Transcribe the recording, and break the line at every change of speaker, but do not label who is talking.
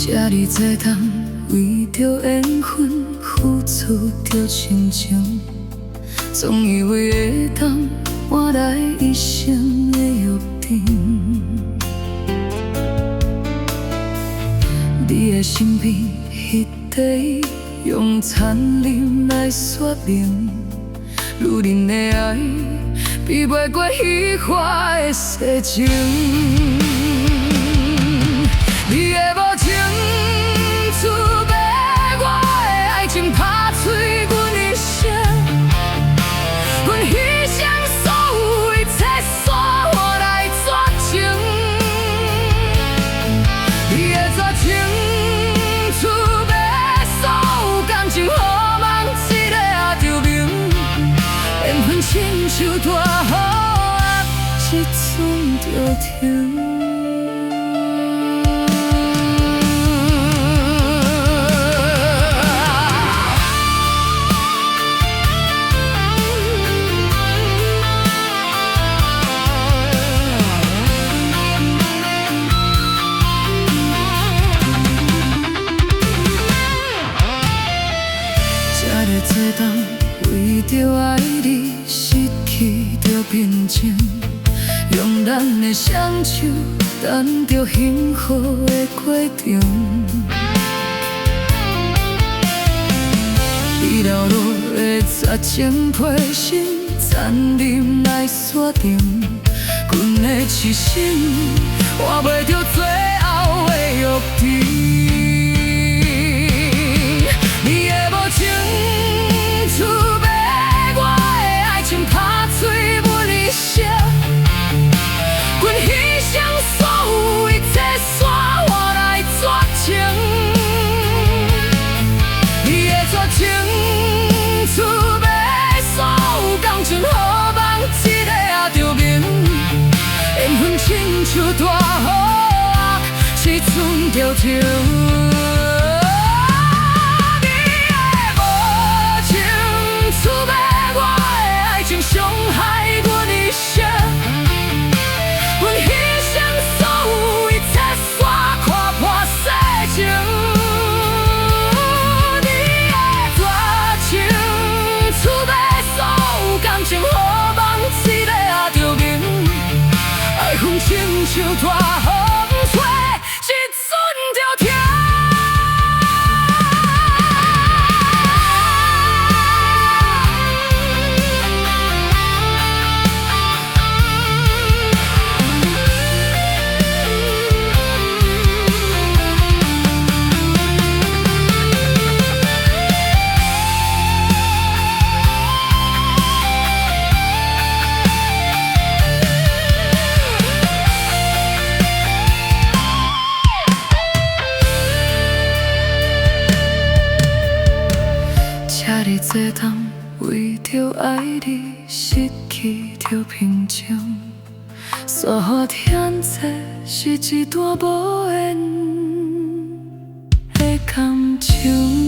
这里做当为着缘分付出着亲情，总以为会当换来一生的约定。你的身边迄块用残忍来说明，女人的爱比袂过虚华的世情。你的无情厝买我的爱情拍碎阮一生，阮牺牲所有一切煞换来绝情。你的绝情厝买所有感情好梦一个也着明，缘分亲像大雨啊，一寸着停。做当为着爱你失去着平静，用咱的双手等着幸福的过程。你流落的绝情批心，残忍来锁定，阮的痴心换袂着最后的约定。你的无情厝买我的爱情拍碎阮一生，阮牺牲所有一切煞换来绝情。你的绝情厝买所有感情好梦一个也着明，缘分亲像大雨啊，一寸着停。伤害阮一生，阮牺牲所有一切，煞看破世情。你的绝情厝买所有感情好梦一个也着明，爱恨亲像大风吹，一寸着停。你做当为着爱你失去着平静，山河天际是一段无言的感情。